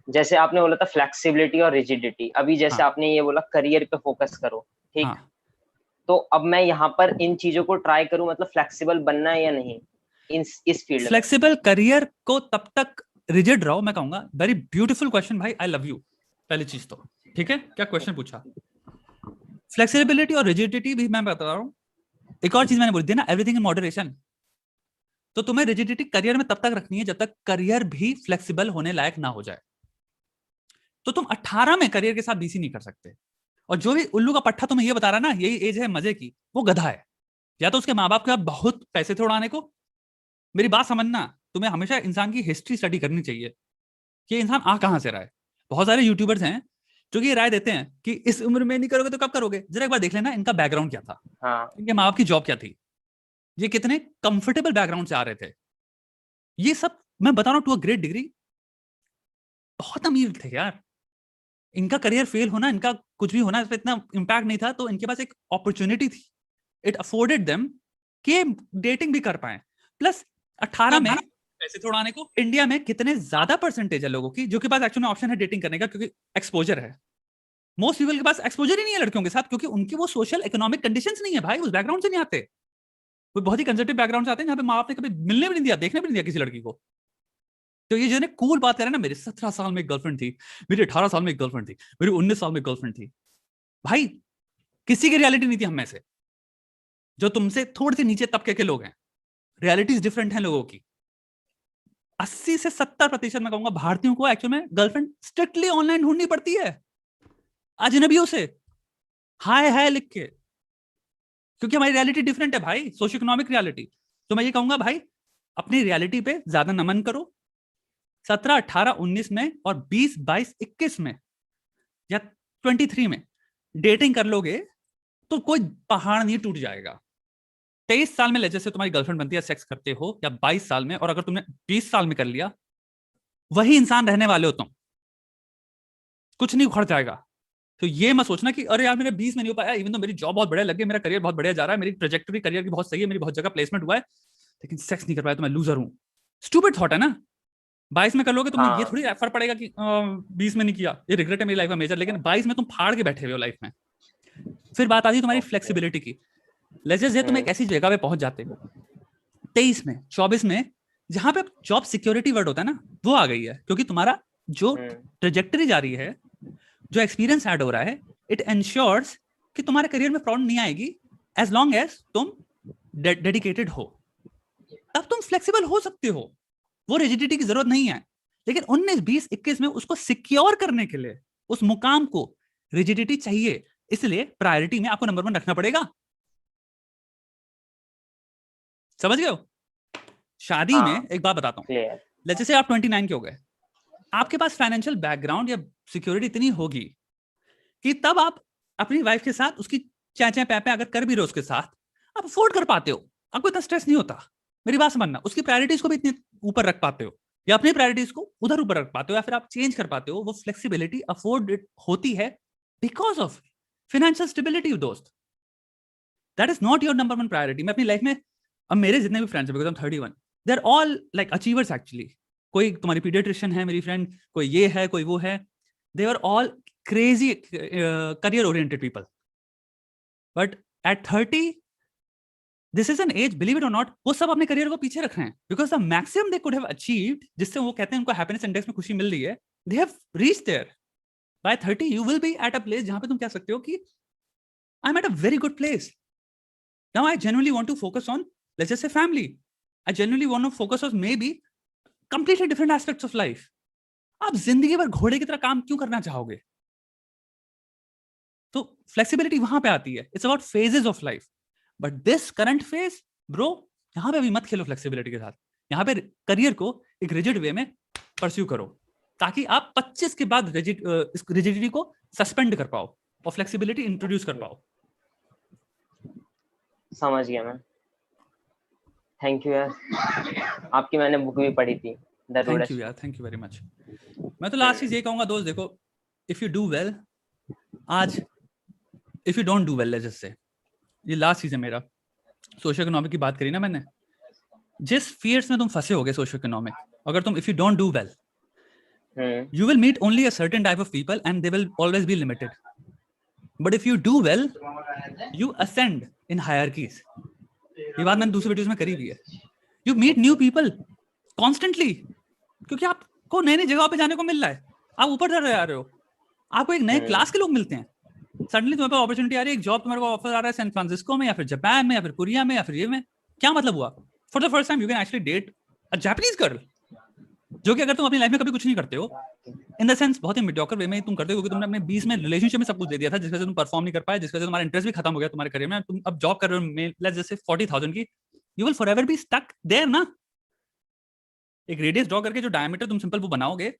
जैसे आपने बोला था फ्लेक्सिबिलिटी और रिजिडिटी, अभी जैसे हाँ आपने ये बोला करियर पे फोकस करो, ठीक। हाँ। तो अब मैं यहाँ पर इन चीजों को ट्राई करूं, मतलब फ्लेक्सिबल बनना है या नहीं इस फील्ड में। फ्लेक्सिबल करियर को तब तक रिजिड रहो, मैं कहूंगा। वेरी ब्यूटीफुल क्वेश्चन भाई, आई लव यू। पहली चीज तो ठीक है, क्या क्वेश्चन पूछा। फ्लेक्सिबिलिटी और रिजिडिटी भी मैं बता रहा हूँ। एक और चीज मैंने बोली थी ना, एवरीथिंग इन मॉडरेशन। तो तुम्हें रिजिडिटी करियर में तब तक रखनी है जब तक करियर भी फ्लेक्सिबल होने लायक ना हो जाए। तो तुम 18 में करियर के साथ बीसी नहीं कर सकते। और जो भी उल्लू का पट्टा तुम्हें ये बता रहा है ना यही एज है मजे की, वो गधा है। या तो उसके माँ बाप के पास बहुत पैसे थे उड़ाने को। मेरी बात समझना, तुम्हें हमेशा इंसान की हिस्ट्री स्टडी करनी चाहिए कि इंसान आ कहां से रहा है। बहुत सारे यूट्यूबर्स हैं जो कि ये राय देते हैं कि इस उम्र में नहीं करोगे तो कब करोगे। जरा एक बार देख लेना इनका बैकग्राउंड क्या था, हाँ। इनके माँ बाप की जॉब क्या थी, ये कितने कंफर्टेबल बैकग्राउंड से आ रहे थे। ये सब मैं बता रहा हूँ टू अ ग्रेट डिग्री। बहुत अमीर थे यार। इनका करियर फेल होना, इनका कुछ भी होना, इस पर इतना इम्पैक्ट नहीं था। तो इनके पास एक अपॉर्चुनिटी थी, इट अफोर्डेड देम कि डेटिंग भी कर पाए। प्लस 18 में पैसे थे उड़ाने को। इंडिया में कितने ज्यादा परसेंटेज है लोगों की जो के पास एक्चुअली में ऑप्शन है डेटिंग करने का, क्योंकि एक्सपोजर है। मोस्ट पीपल के पास एक्सपोजर ही नहीं है लड़कियों के साथ, क्योंकि उनकी वो सोशल इकोनॉमिक कंडीशंस नहीं है भाई, उस बैकग्राउंड से नहीं आते। वो बहुत ही कंजर्वेटिव बैकग्राउंड से आते हैं जहाँ पे माँ बाप ने कभी मिलने भी नहीं दिया, देखने भी नहीं दिया किसी लड़की को। तो ये जो है कूल बात कर रहे हैं ना, मेरे 17 साल में एक गर्लफ्रेंड थी, मेरी 18 साल में एक गर्लफ्रेंड थी, मेरी 19 साल में गर्लफ्रेंड थी। भाई किसी की रियलिटी नहीं थी हम में से, जो तुमसे थोड़े से नीचे तबके के लोग हैं। रियलिटीज डिफरेंट हैं लोगों की। 80 से 70% मैं कहूंगा भारतीयों को एक्चुअल में गर्लफ्रेंड स्ट्रिक्टली ऑनलाइन ढूंढनी पड़ती है, अजनबियों से, हाय हाय लिख के। क्योंकि हमारी रियलिटी डिफरेंट है भाई, सोशो इकोनॉमिक रियलिटी। तो मैं ये कहूंगा भाई, अपनी रियलिटी पे ज्यादा नमन करो। 17, 18, 19 में और 20, 22, 21 में या 23 में डेटिंग कर लोगे तो कोई पहाड़ नहीं टूट जाएगा। 23 साल में जैसे तुम्हारी गर्लफ्रेंड बनती है, सेक्स करते हो, या 22 साल में, और अगर तुमने 20 साल में कर लिया, वही इंसान रहने वाले हो तुम। कुछ नहीं उखड़ जाएगा। तो ये मत सोचना कि अरे यार मेरे 20 में नहीं हो पाया, इवन तो मेरी जॉब बहुत बढ़िया लग गई, मेरा करियर बहुत बढ़िया जा रहा है, मेरी ट्रेजेक्टरी करियर की बहुत सही है, मेरी बहुत जगह प्लेसमेंट हुआ है, लेकिन सेक्स नहीं कर पाया तो मैं लूजर हूँ। स्टूपिड थॉट है ना। 22 में कर लोगे तुमने, ये हाँ। थोड़ी फर्क पड़ेगा कि 20 में नहीं किया, ये रिग्रेट है मेरी लाइफ का मेजर। लेकिन 22 में तुम फाड़ के बैठे हुए हो लाइफ में। फिर बात आती है तुम्हारी ओके। फ्लेक्सिबिलिटी की। लेट्स से तुम एक हम्म। ऐसी जगह पे पहुंच जाते हो 23 में 24 में, जहां पे जॉब सिक्योरिटी वर्ड होता है ना, वो आ गई है। क्योंकि तुम्हारा जो हम्म। ट्रेजेक्टरी जा रही है, जो एक्सपीरियंस ऐड हो रहा है, इट एंश्योर्स कि तुम्हारे करियर में प्रॉब्लम नहीं आएगी, एज लॉन्ग एज तुम डेडिकेटेड हो। तब तुम फ्लेक्सिबल हो सकते हो, वो रिजिडिटी की जरूरत नहीं है। लेकिन 19, 20, 21 में उसको सिक्योर करने के लिए, उस मुकाम को, रिजिडिटी चाहिए। इसलिए प्रायोरिटी में आपको नंबर 1 रखना पड़ेगा। समझ गए हो। शादी में हाँ। एक बात बताता हूँ, क्लियर। लेट्स से आप 29 के हो गए, आपके पास फाइनेंशियल बैकग्राउंड या सिक्योरिटी इतनी होगी कि तब आप अपनी वाइफ के साथ उसकी चैं पैपे अगर कर भी रहे हो उसके साथ, आप अफोर्ड कर पाते हो, आपको इतना स्ट्रेस नहीं होता। मेरी बात समझना, उसकी प्रायोरिटीज को भी इतने ऊपर रख पाते हो, या अपनी प्रायोरिटीज को उधर ऊपर रख पाते हो, या फिर आप चेंज कर पाते हो। वो फ्लेक्सिबिलिटी अफोर्ड होती है बिकॉज ऑफ फाइनेंशियल स्टेबिलिटी दोस्त। That is not your number 1 priority. मैं अपनी लाइफ में, अब मेरे जितने भी फ्रेंड्स हैं, because 31, they are all like achievers actually. कोई तुम्हारी पीडियाट्रिशियन है मेरी फ्रेंड, कोई ये है, कोई वो है। They are all crazy career oriented people. But at 30, this is an age, believe it or not, वो सब अपने करियर को पीछे रख रहे हैं। Because the maximum they could have achieved, जिससे वो कहते हैं उनको हैप्पीनेस इंडेक्स में खुशी मिल रही है, they have reached there. By 30 you will be at a place जहां पे तुम कह सकते हो कि I am at a very good place. Now I genuinely want to focus on, let's just say, family. I genuinely want to focus on maybe completely different aspects of life. आप जिंदगी भर घोड़े की तरह काम क्यों करना चाहोगे। तो फ्लेक्सिबिलिटी वहां पे आती है, it's about phases of life. But this current phase bro, यहां पे अभी मत खेलो फ्लेक्सिबिलिटी के साथ। यहां पे करियर को एक रिजिड वे में परस्यू करो, ताकि आप 25 के बाद रिजिडिटी को सस्पेंड कर पाओ और फ्लेक्सिबिलिटी इंट्रोड्यूस कर पाओ। समझ गया मैं। थैंक यू यार, आपकी मैंने बुक भी पढ़ी थी, द थैंक यू रूडेस्ट यार, man. Thank you very much. मैं तो लास्ट चीज ये कहूंगा दोस्त, देखो, इफ यू डू वेल आज, if you don't do well just say, ये लास्ट चीज है मेरा। सोशल इकोनॉमिक की बात करी ना मैंने, जिस फियर्स में तुम फंसे होगे सोशल इकोनॉमिक, अगर तुम if you don't do well, You will meet only a certain type of people and they will always be limited. But if you do well, you ascend in hierarchies. ये बात मैंने दूसरी videos में करी भी है. You meet new people constantly, क्योंकि आपको नई नई जगहों पे जाने को मिल रहा है. आप ऊपर चढ़ जा रहे हो, आपको एक नए क्लास के लोग मिलते हैं. सडनली तुम्हारे पास अपॉर्चुनिटी आ रही है, एक जॉब तुम्हारे को ऑफर आ रहा है सैन फ्रांसिस्को में या फिर जापान में या फिर कोरिया में या फिर ये में. क्या मतलब हुआ? For the first time you can actually date a Japanese girl, जो कि अगर तुम अपनी लाइफ में कभी कुछ नहीं करते हो, इन द सेंस बहुत ही मीडियोकर वे में तुम करते हो, क्योंकि तुमने अपने 20 में रिलेशनशिप में सब कुछ दे दिया था, जिसकी वजह से तुम परफॉर्म नहीं कर पाए, जिसकी वजह से तुम्हारा इंटरेस्ट भी खत्म हो गया तुम्हारे करियर में. तुम अब जॉब कर रहे हो लेट्स जस्ट से 40,000 की, you will forever be stuck there ना. एक रेडियस ड्रॉ करके जो डायमीटर तुम सिंपल वो बनाओगे,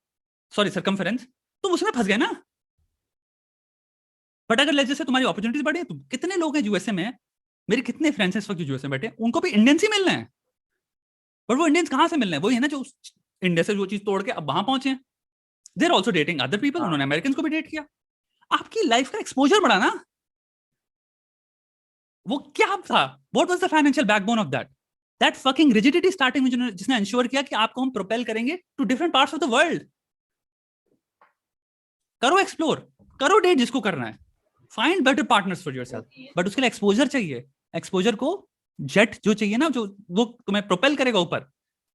सॉरी सर्कमफेरेंस, तुम उसमें फंस गए ना. बट अगर लेट्स से तुम्हारी अपॉर्चुनिटीज बढ़े, तुम कितने लोग हैं यूएसए में, मेरे कितने फ्रेंड्स इस वक्त यूएसए में बैठे, उनको भी इंडियंस ही मिलना है. बट वो इंडियंस कहां से मिलना है? वही है ना जो इंडिया से वो चीज तोड़ के अब वहां पहुंचे हैं. They're also dating other people, उन्होंने अमेरिकन को भी डेट किया. आपकी लाइफ का एक्सपोजर बढ़ा ना. वो क्या था? What was the financial backbone of that fucking rigidity starting में, जिसने इंश्योर किया कि आपको हम प्रोपेल करेंगे to different parts of the world. करो एक्सप्लोर, करो डेट जिसको करना है, find better partners for yourself. But उसके लिए एक्सपोजर चाहिए. एक्सपोजर को जेट जो चाहिए ना, जो वो तुम्हें प्रोपेल करेगा ऊपर.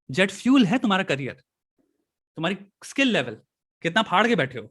जेट फ्यूल है तुम्हारा करियर, तुम्हारी स्किल लेवल, कितना फाड़ के बैठे हो.